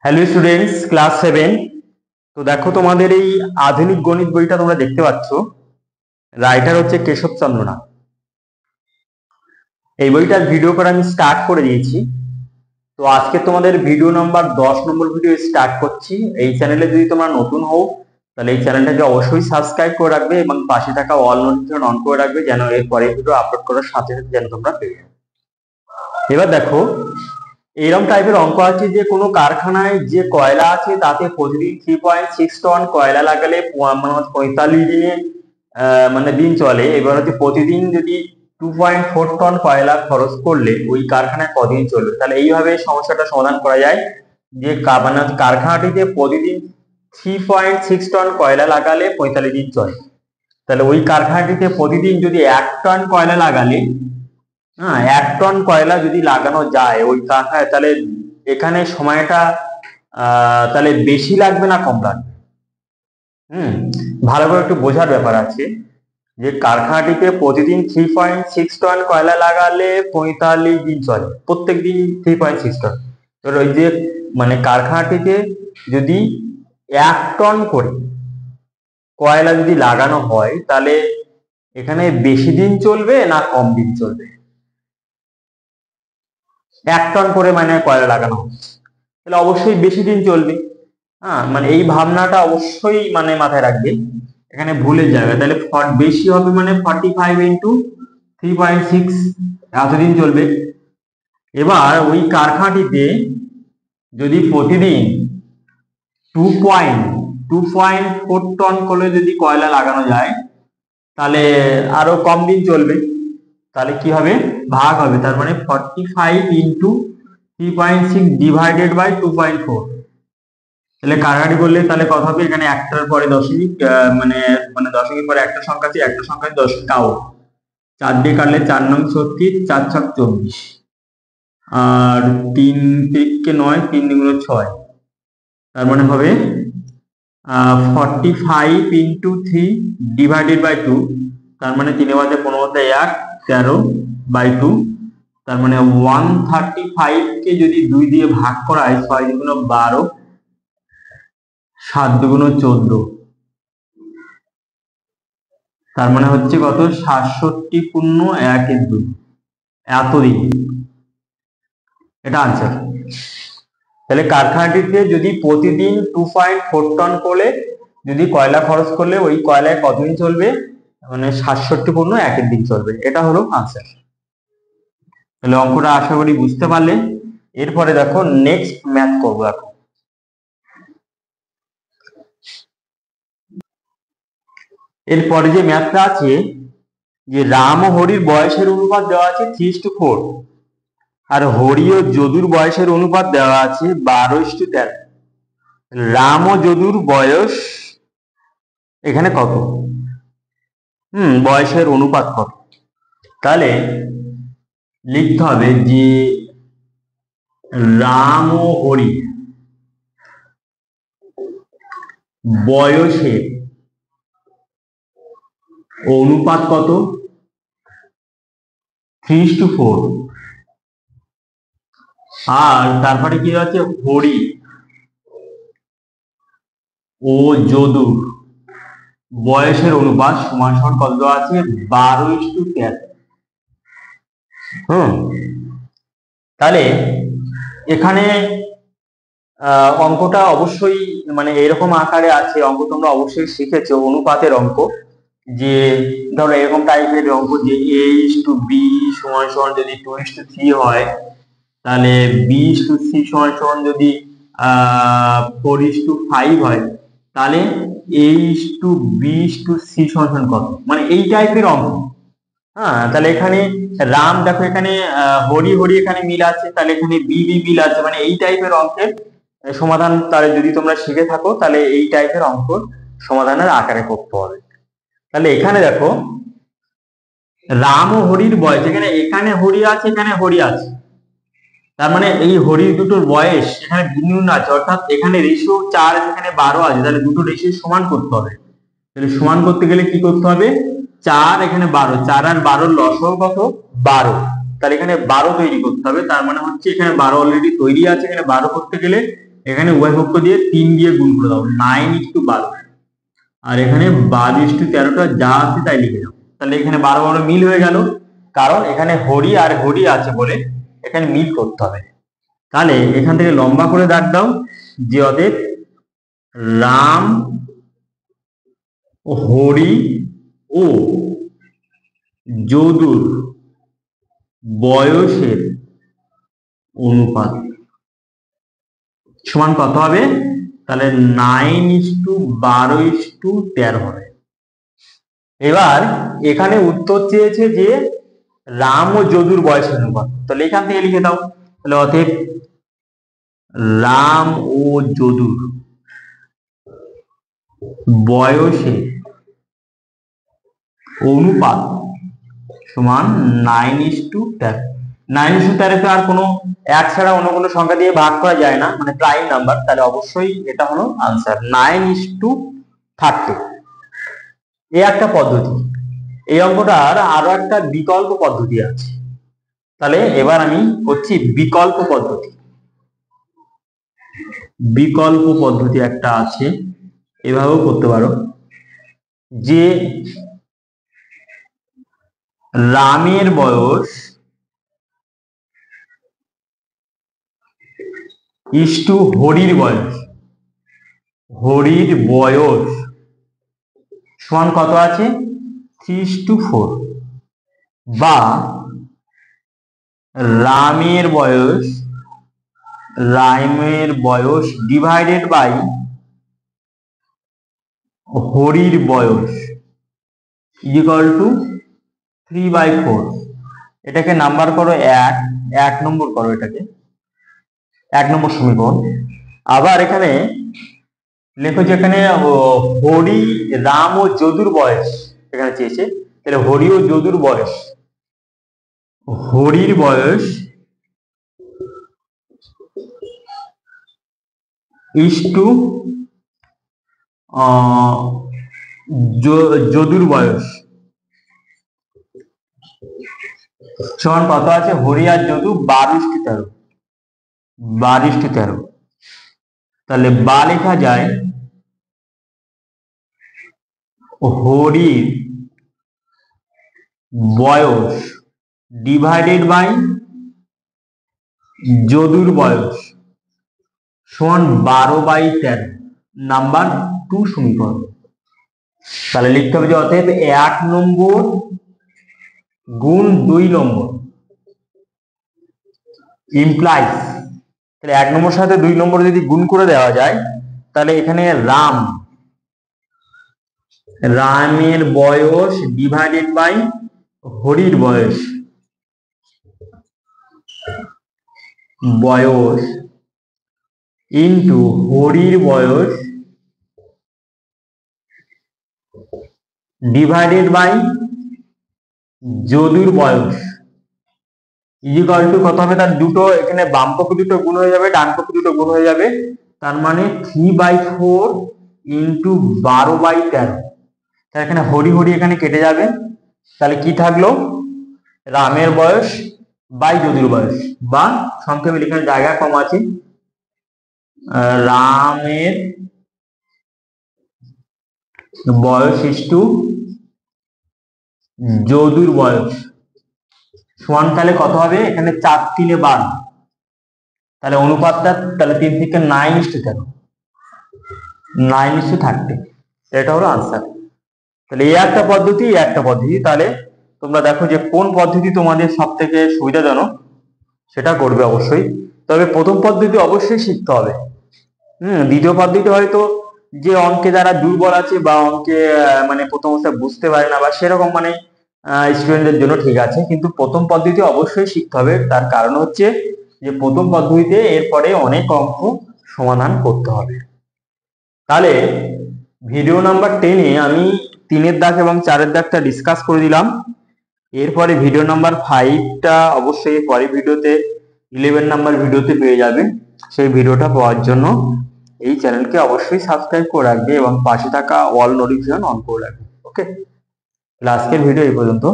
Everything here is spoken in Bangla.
Hello students, class 7। তো দেখো, তোমাদের এই আধুনিক গণিত বইটা তোমরা দেখতে পাচ্ছ। রাইটার হচ্ছে কেশবচন্দ্র নাথ। এই বইটার ভিডিও করা আমি স্টার্ট করে দিয়েছি। তো আজকে তোমাদের ভিডিও নাম্বার 10 নম্বর ভিডিও স্টার্ট করছি। এই চ্যানেলে যদি তোমরা নতুন হও তাহলে এই চ্যানেলটাকে অবশ্যই সাবস্ক্রাইব করে রাখবে এবং পাশে থাকা অল নোটিফিকেশন অন করে রাখবে, যেন এর পরে ভিডিও আপলোড করার সাথে সাথে যেন তোমরা পেয়ে যাও। এবার দেখো, এরকম টাইপের অঙ্ক আছে যে কোনো কারখানায় যে কয়লা আছে তাতে প্রতিদিন 3.6 টন কয়লা লাগালে 45 দিনে দিন চলে। এবার হচ্ছে প্রতিদিন যদি 2.4 টন কয়লা খরচ করলে ওই কারখানায় কদিন চলবে। তাহলে এইভাবে সমস্যাটা সমাধান করা যায় যে কারখানাটিতে প্রতিদিন 3.6 টন কয়লা লাগালে 45 দিন চলে। তাহলে ওই কারখানাটিতে প্রতিদিন যদি 1 টন কয়লা লাগালে, 1 টন কয়লা যদি লাগানো যায় ওই কারখানায়, তাহলে এখানে সময়টা তাহলে বেশি লাগবে না কম লাগবে? ভালো করে একটু বোঝার ব্যাপার আছে যে কারখানাটিতে প্রতিদিন 3.6 টন কয়লা লাগালে 45 দিন চলে, প্রত্যেক দিন 3.6 টন। এবার ওই যে কারখানাটিতে যদি 1 টন করে কয়লা যদি লাগানো হয় তাহলে এখানে বেশি দিন চলবে না কম দিন চলবে? 1 টন করে কয়লা লাগানো হচ্ছে, তাহলে অবশ্যই বেশি দিন চলবে। এই ভাবনাটা অবশ্যই মাথায় রাখবে, এখানে ভুলে যাবে। তাহলে বেশি হবে 45 ইন্টু 3.6, এতদিন চলবে। এবার ওই কারখানাটিতে যদি প্রতিদিন 2.4 টন করে যদি কয়লা লাগানো যায় তাহলে আরো কম দিন চলবে। তাহলে কি হবে, ভাগ হবে। তার 45 ইন্টু 3.6 ডিভাইডেড বাই 2.4। তাহলে কাটাকাটি করলে তাহলে কত হবে, এখানে একটার পরে দশমিক দশমিকের পরে একটা সংখ্যা আছে, একটা সংখ্যা দশমিক আউট। 4 দিয়ে কাটলে 4 নং 36, 4 ছক 24, আর 3 থেকে 9, 3 দুগুণ 6। তার হবে 45 ইন্টু 3 ডিভাইডেড বাই 2। তার 3 বাজে 15 1, 13 বাই 2। তার 135 কে যদি 2 দিয়ে ভাগ করা হয়, 6 দুগুণ 12, 7 দুগুণ 14। তার হচ্ছে কত, 67 পূর্ণ 1/2, এতদিন। এটা আনসার। তাহলে কারখানাটিতে যদি প্রতিদিন 2.4 টন করে যদি কয়লা খরচ করলে ওই কয়লায় কতদিন চলবে, 67 পূর্ণ 1/2 চলবে। এটা হলো আনসার। তাহলে অঙ্কটা আশা করি বুঝতে পারলে। এরপরে দেখো নেক্সট ম্যাথ করবো। দেখো এরপরে যে ম্যাথটা আছে, যে রাম ও হরির বয়সের অনুপাত দেওয়া আছে 3:4, আর হরি ও যদুর বয়সের অনুপাত দেওয়া আছে 12:13। রাম ও যদুর বয়স এখানে কত, বয়সের অনুপাত কত? তাহলে লিখতে হবে যে রাম ও হরি বয়সের অনুপাত কত, 3:4। আর তারপরে কি আছে, হরি ও যদুর বয়সের অনুপাত সমান সমান কত দেওয়া আছে, 12:13। তাহলে এখানে অঙ্কটা অবশ্যই এরকম আকারে আছে। অঙ্ক তোমরা অবশ্যই শিখেছো, অনুপাতের অঙ্ক। যে ধরো এরকম টাইপের অঙ্ক যে a:b সমান সমান যদি 2:3 হয়, তাহলে b:c সমান সমান যদি 4:5 হয়, তাহলে a:b:c সমান সমান কত, এই টাইপের অঙ্ক। তাহলে এখানে রাম, দেখো এখানে হরি হরি এখানে মিল আছে, তাহলে এখানে বি বি মিল আছে। এই টাইপের অঙ্কের সমাধান তাহলে যদি তোমরা শিখে থাকো তাহলে এই টাইপের অঙ্ক সমাধানের আকারে করতে হবে। তাহলে এখানে দেখো রাম ও হরির বয়স, এখানে হরি আছে, এখানে হরি আছে। তার এই হরির দুটোর বয়স এখানে ভিন্ন আছে, অর্থাৎ এখানে রেশিও 4, এখানে 12 আছে। তাহলে দুটো রেশিও সমান করতে হবে। তাহলে সমান করতে গেলে কি করতে হবে, 4 এখানে 12, 4 আর 12 লসাগু কত, 12। তাহলে এখানে 12 তৈরি করতে হবে। তার হচ্ছে এখানে 12 অলরেডি তৈরি আছে, এখানে 12 করতে গেলে এখানে উভয় পক্ষ দিয়ে 3 দিয়ে গুণ করে দাও, 9:12। আর এখানে 12:13টা যা আছে তাই লিখে দাও। তাহলে এখানে 12 মিল হয়ে গেল, কারণ এখানে হরি আর হরি আছে বলে এখানে মিল করতে হবে। তাহলে এখান থেকে লম্বা করে দাগ দাও যে অতএব রাম, হরি ও যদুর বয়সের অনুপাত সমান কত হবে? তাহলে 9:12:13 হবে। এবার এখানে উত্তর চেয়েছে যে রাম ও যদুর বয়সের অনুপাত, তাহলে এখান থেকে লিখে দাও। তাহলে অতএব রাম ও যদুর বয়সের অনুপাত সমান 9:13। 9:13 আর কোনো এক ছাড়া অন্য কোনো সংখ্যা দিয়ে ভাগ করা যায় না, মানে প্রাইম নাম্বার, তাহলে অবশ্যই এটা হলো আনসার 9:30। এই একটা পদ্ধতি। এই অঙ্কটার আরো একটা বিকল্প পদ্ধতি আছে। তাহলে এবার আমি করছি বিকল্প পদ্ধতি। বিকল্প পদ্ধতি একটা আছে, এভাবেও করতে পারো যে রামের বয়স ইস্টু হরির বয়স, হরির বয়স সমান কত আছে? 3:4। বা রামের বয়স ডিভাইডেড বাই হরির বয়স ইকুয়াল টু 3/4। এটাকে নাম্বার করো 1 নম্বর করো, এটাকে 1 নম্বর সমীকরণ। আবার এখানে লেখো যে এখানে হরি, রাম ও যদুর বয়স এখানে চেয়েছে, তাহলে হরি ও যদুর বয়স, হরির বয়স ইস্টু যদুর বয়স সমান কত আছে? হরি আর যদু 12:13, 12:13। তাহলে বা লেখা যায় হরির বয়স ডিভাইডেড বাই যদুর বয়স সমান 12/13, নাম্বার 2 সমীকরণ। তাহলে লিখতে হবে যে অতএব 1 নম্বর গুণ 2 নম্বর ইমপ্লাইজ, তাহলে 1 নম্বর সাথে 2 নম্বর যদি গুণ করে দেওয়া যায়, তাহলে এখানে রামের বয়স ডিভাইডেড বাই হরির বয়স ইন্টু হরির বয়স ডিভাইডেড বাই যদুর বয়স ইকুয়াল টু কত হবে? তার দুটো এখানে বাম পক্ষ দুটো গুণ হয়ে যাবে, ডান পক্ষ দুটো গুণ হয়ে যাবে, তার মানে 3/4 ইন্টু 12/13। তাহলে এখানে হরি হরি এখানে কেটে যাবে, তাহলে কি থাকলো? রামের বয়স বাই যদুর বয়স, বা সংক্ষেপে এখানে জায়গা কম আছে, রামের বয়স ইস্টু যদুর বয়স সমান, তাহলে কত হবে? এখানে 4×3 = 12, তাহলে অনুপাতটা তাহলে 3 থেকে 9:13, 9:30। এটা হলো আনসার। তাহলে এই একটা পদ্ধতি, এই একটা পদ্ধতি। তাহলে তোমরা দেখো যে কোন পদ্ধতি তোমাদের সব থেকে সুবিধাজনক, সেটা করবে অবশ্যই। তবে প্রথম পদ্ধতি অবশ্যই শিখতে হবে। দ্বিতীয় পদ্ধতি হয়তো যে অঙ্কে যারা দুর্বল আছে বা অঙ্কে মানে প্রথম অবস্থায় বুঝতে পারে না বা সেরকম মানে স্টুডেন্টদের জন্য ঠিক আছে, কিন্তু প্রথম পদ্ধতি অবশ্যই শিখতে হবে। তার কারণ হচ্ছে যে প্রথম পদ্ধতিতে এরপরে অনেক অঙ্ক সমাধান করতে হবে। তাহলে ভিডিও নাম্বার 10-এ আমি 3-এর দাগ এবং 4-এর দাগটা ডিসকাস করে দিলাম। এরপরে ভিডিও নাম্বার 5টা অবশ্যই পরের ভিডিওতে 11 নাম্বার ভিডিওতে পেয়ে যাবে। সেই ভিডিওটা পাওয়ার জন্য এই চ্যানেলকে অবশ্যই সাবস্ক্রাইব করে রাখবে এবং পাশে থাকা অল নোটিফিকেশন অন করে রাখবে। ওকে, আজকের ভিডিও এই পর্যন্ত।